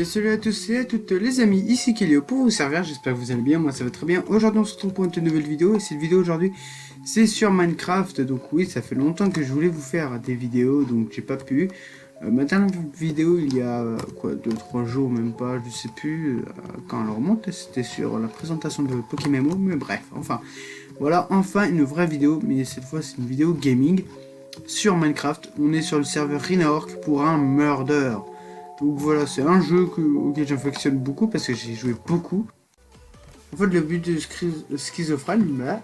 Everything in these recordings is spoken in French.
salut à tous et à toutes les amis, ici Kelio pour vous servir, j'espère que vous allez bien, moi ça va très bien. Aujourd'hui on se retrouve pour une nouvelle vidéo et cette vidéo aujourd'hui c'est sur Minecraft. Donc oui, ça fait longtemps que je voulais vous faire des vidéos donc j'ai pas pu. Ma dernière vidéo il y a quoi 2-3 jours même pas, je sais plus quand elle remonte, c'était sur la présentation de Pokémon, mais bref, enfin voilà enfin une vraie vidéo, mais cette fois c'est une vidéo gaming sur Minecraft. On est sur le serveur Rhinaorc pour un murder. Donc voilà, c'est un jeu auquel j'affectionne beaucoup parce que j'ai joué beaucoup. En fait, le but de schizophrène,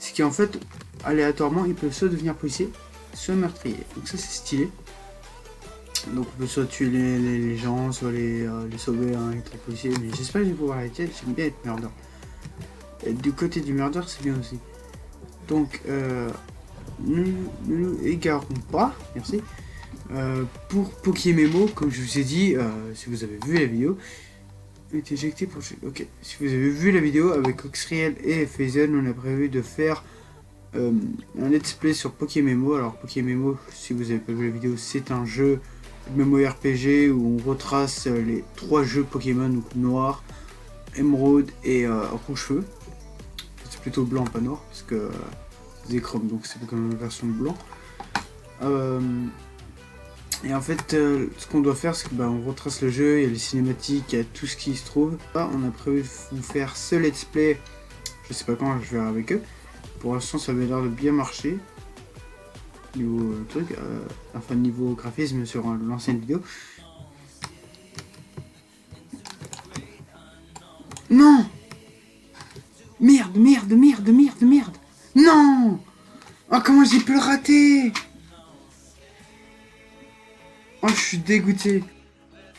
c'est qu'en fait, aléatoirement, il peut soit devenir policier, soit meurtrier. Donc ça, c'est stylé. Donc on peut soit tuer les gens, soit les sauver, hein, être policier. Mais j'espère que je vais pouvoir les tuer, j'aime bien être murder. Et du côté du murder, c'est bien aussi. Donc, ne nous égarons pas, merci. Pour Pokémon, comme je vous ai dit, si vous avez vu la vidéo, est éjecté pour... Ok, si vous avez vu la vidéo avec Oxriel et Faison, on a prévu de faire un let's play sur Pokémon. Alors Pokémon, si vous avez pas vu la vidéo, c'est un jeu de MMORPG où on retrace les 3 jeux Pokémon, donc noir, émeraude et rouge feu. C'est plutôt blanc, pas noir, parce que c'est chrome, donc c'est Pokémon version blanc. Et en fait, ce qu'on doit faire, c'est qu'on retrace le jeu, il y a les cinématiques, il y a tout ce qui se trouve. Là, on a prévu de vous faire ce let's play, je sais pas quand, je verrai avec eux. Pour l'instant, ça avait l'air de bien marcher. Niveau niveau graphisme sur l'ancienne vidéo. Non! Merde! Non! Oh, comment j'ai pu le rater! Oh, je suis dégoûté.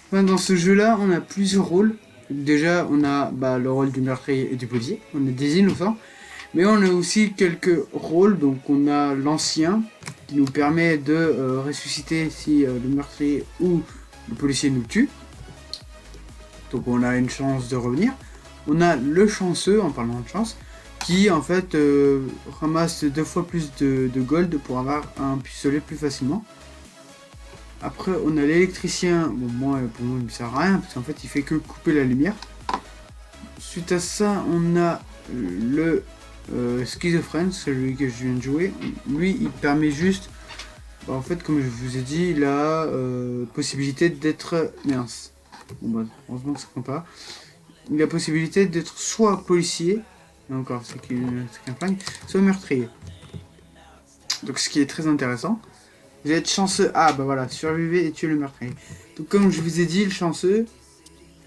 Enfin, dans ce jeu-là, on a plusieurs rôles. Déjà, on a le rôle du meurtrier et du policier. On est des innocents. Mais on a aussi quelques rôles. Donc, on a l'ancien qui nous permet de ressusciter si le meurtrier ou le policier nous tue. Donc, on a une chance de revenir. On a le chanceux, en parlant de chance, qui en fait ramasse 2 fois plus de gold pour avoir un pistolet plus facilement. Après, on a l'électricien. Bon, pour moi, il ne sert à rien parce qu'en fait, il fait que couper la lumière. Suite à ça, on a le schizophrène, celui que je viens de jouer. Lui, il permet juste. En fait, comme je vous ai dit, il a possibilité d'être. Mince. Bon, heureusement que ça compte pas. Il a la possibilité d'être soit policier, encore, c'est qu'un flingue, soit meurtrier. Donc, ce qui est très intéressant. Vous êtes chanceux. Ah bah voilà, survivez et tuer le meurtrier. Donc comme je vous ai dit, le chanceux,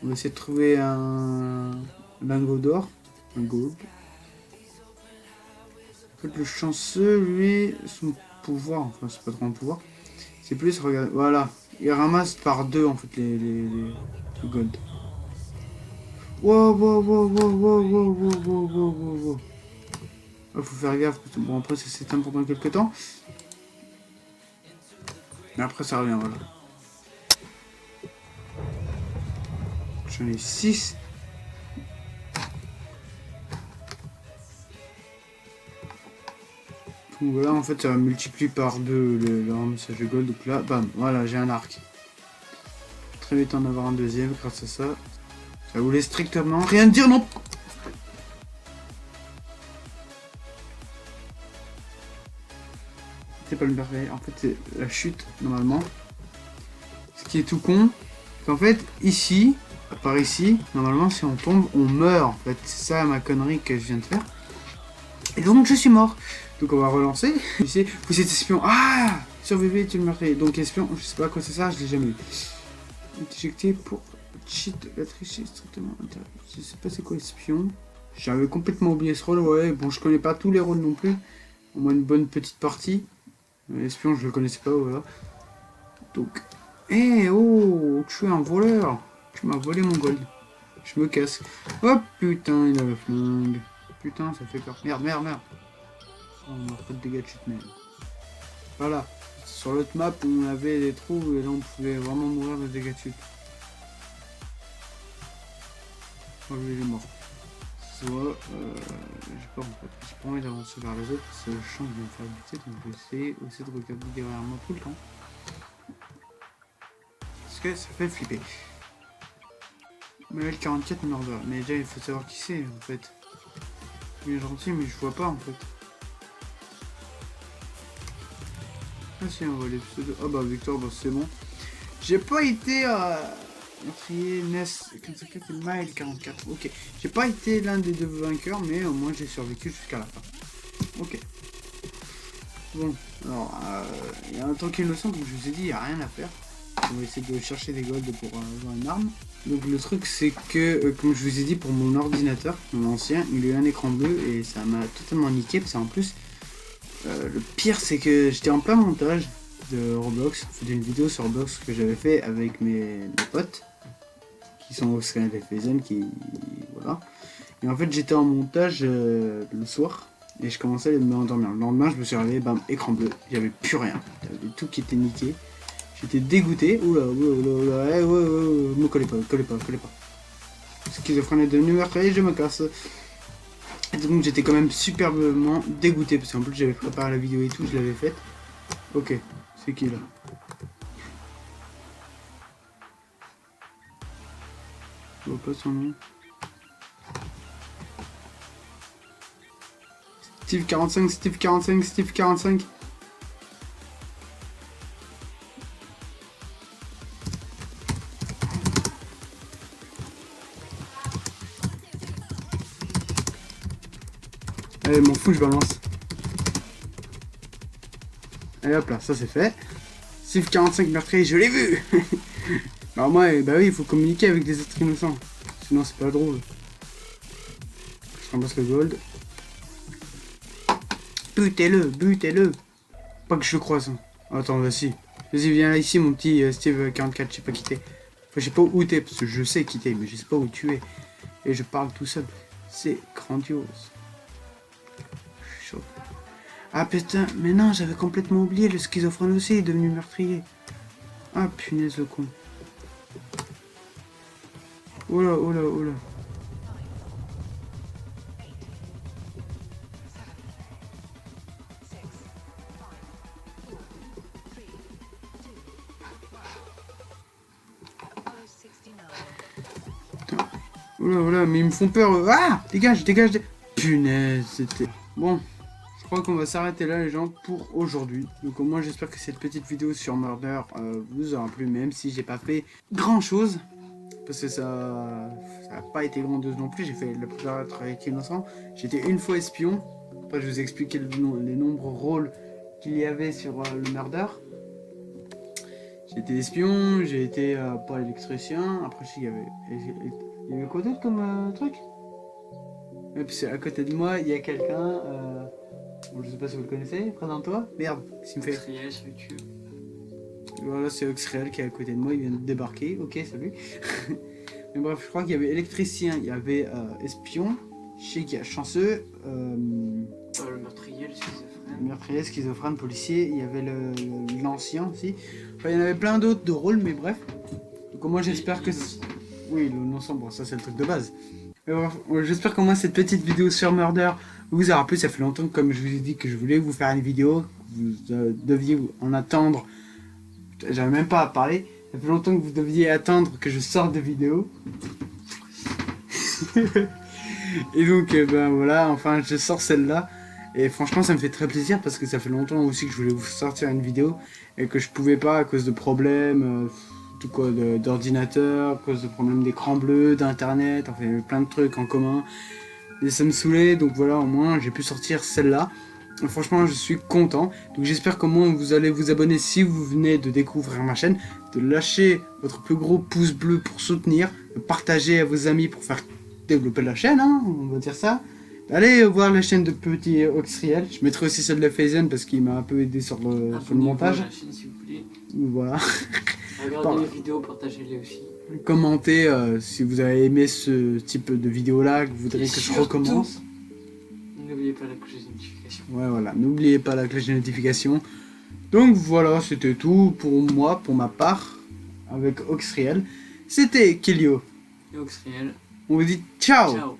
on va essayer de trouver un lingot d'or. Un gold. En fait le chanceux, lui, son pouvoir, enfin c'est pas trop un pouvoir. C'est plus, regarde, voilà. Il ramasse par 2 en fait les gold. Wow. Faut faire gaffe, parce que bon après ça s'éteint pendant quelques temps. Mais après ça revient, voilà. J'en ai 6. Donc voilà, en fait ça multiplie par 2 le ramassage de gold. Donc là, bam, voilà, j'ai un arc. Très vite en avoir un deuxième grâce à ça. Ça voulait strictement rien dire, non. C'est pas le merveille, en fait c'est la chute normalement. Ce qui est tout con, c'est qu'en fait ici, par ici, normalement si on tombe, on meurt. En fait c'est ça ma connerie que je viens de faire. Et donc je suis mort. Donc on va relancer. Ici, vous êtes espion. Ah, survivez, tu le meurtrier. Donc espion, je sais pas à quoi c'est ça, je l'ai jamais eu. Éjecté pour cheat, la tricher strictement interdit. Je sais pas c'est quoi espion. J'avais complètement oublié ce rôle, ouais. Bon, je connais pas tous les rôles non plus. Au moins une bonne petite partie. L'espion, je le connaissais pas, voilà. Donc, oh, tu es un voleur. Tu m'as volé mon gold. Je me casse. Oh putain, il a le flingue. Putain, ça fait peur. Merde. On m'a fait de dégâts de chute, mais... Voilà. Sur l'autre map, on avait des trous et là, on pouvait vraiment mourir de dégâts de chute. Oh, lui, il est mort. Soit, j'ai pas en fait. J'ai pas envie d'avancer vers les autres parce que je sens que je vais me faire buter, donc je vais essayer aussi de regarder derrière moi tout le temps. Parce que ça fait flipper. Mais 44 Murder. Mais déjà, il faut savoir qui c'est en fait. Il est gentil, mais je vois pas en fait. Ah si, on voit les pseudos. Ah bah Victor, bah c'est bon. J'ai pas été meurtrier, Ness, 44 et Mile 44. Ok. J'ai pas été l'un des deux vainqueurs, mais au moins j'ai survécu jusqu'à la fin. Ok. Bon, alors, il y a un truc innocent, comme je vous ai dit, il n'y a rien à faire. On va essayer de chercher des golds pour avoir une arme. Donc le truc c'est que, comme je vous ai dit, pour mon ordinateur, mon ancien, il a eu un écran bleu et ça m'a totalement niqué. Parce qu'en plus, le pire c'est que j'étais en plein montage de Roblox, d'une vidéo sur Roblox que j'avais fait avec mes potes, qui sont au Sky Lefen, qui... voilà. Et en fait j'étais en montage le soir. Et je commençais à me endormir. Le lendemain, je me suis réveillé, bam, écran bleu. J'avais plus rien. J'avais tout qui était niqué. J'étais dégoûté. Oula, me collez pas. Schizophrène est devenu meurtrier, je me casse. Et donc j'étais quand même superbement dégoûté. Parce qu'en plus, j'avais préparé la vidéo et tout, je l'avais faite. Ok, c'est qui là? Je vois pas son nom. Steve 45, Steve 45, Steve 45. Allez, m'en fous, je balance. Allez hop là, ça c'est fait. Steve 45 meurtrier, je l'ai vu. Alors moi, bah oui, il faut communiquer avec des êtres innocents. Sinon c'est pas drôle. Je ramasse le gold. Butez-le. Pas que je le croise. Hein. Attends, vas-y. Vas-y, viens là ici, mon petit Steve 44, je sais pas qui t'es. Enfin, je sais pas où t'es, parce que je sais qui t'es, mais je sais pas où tu es. Et je parle tout seul. C'est grandiose. Je suis chaud. Ah putain, mais non, j'avais complètement oublié, le schizophrène aussi est devenu meurtrier. Ah punaise le con. Oh là. Oula, mais ils me font peur. Ah, dégage. Punaise, c'était... Bon, je crois qu'on va s'arrêter là, les gens, pour aujourd'hui. Donc au moins, j'espère que cette petite vidéo sur Murder vous aura plu, même si j'ai pas fait grand-chose. Parce que ça n'a pas été grandiose non plus. J'ai fait la plupart avec innocent. J'étais une fois espion. Après, je vous ai expliqué les nombreux rôles qu'il y avait sur le Murder. J'ai été espion, j'ai été pas électricien. Après, il y avait quoi d'autre comme truc? Et puis à côté de moi, il y a quelqu'un. Bon, je sais pas si vous le connaissez. Présente-toi. Merde, s'il me fait. Oxriel sur YouTube. Voilà, c'est Oxriel qui est à côté de moi. Il vient de débarquer. Ok, salut. Mais bref, je crois qu'il y avait électricien, il y avait espion. Je sais qu'il y a chanceux. Le meurtrier, le schizophrène. Meurtrier, schizophrène, policier. Il y avait l'ancien aussi. Enfin, il y en avait plein d'autres de rôles, mais bref. Donc moi j'espère que... Oui, le non-sang, bon, ça c'est le truc de base. Mais bref, j'espère qu'au moins cette petite vidéo sur Murder vous aura plu. Ça fait longtemps, comme je vous ai dit, que je voulais vous faire une vidéo. Vous deviez en attendre. J'avais même pas à parler. Ça fait longtemps que vous deviez attendre que je sorte de vidéo. Et donc, ben voilà, enfin, je sors celle-là. Et franchement, ça me fait très plaisir parce que ça fait longtemps aussi que je voulais vous sortir une vidéo et que je pouvais pas à cause de problèmes, tout quoi, d'ordinateur, à cause de problèmes d'écran bleu, d'internet, enfin, il y avait plein de trucs en commun. Et ça me saoulait, donc voilà, au moins, j'ai pu sortir celle-là. Franchement, je suis content. Donc j'espère qu'au moins vous allez vous abonner si vous venez de découvrir ma chaîne, de lâcher votre plus gros pouce bleu pour soutenir, de partager à vos amis pour faire développer la chaîne, hein, on va dire ça. Allez voir la chaîne de petit Oxriel. Je mettrai aussi celle de Lefen parce qu'il m'a un peu aidé sur le montage. La chaîne, si vous voulez. Voilà. Regardez les vidéos, partagez-les aussi. Commentez si vous avez aimé ce type de vidéo là, que vous voudrez que je recommence. N'oubliez pas la cloche de notification. Ouais, voilà, n'oubliez pas la cloche de notification. Donc voilà, c'était tout pour moi, pour ma part, avec Oxriel. C'était Kelio. Et Oxriel. On vous dit ciao. Ciao.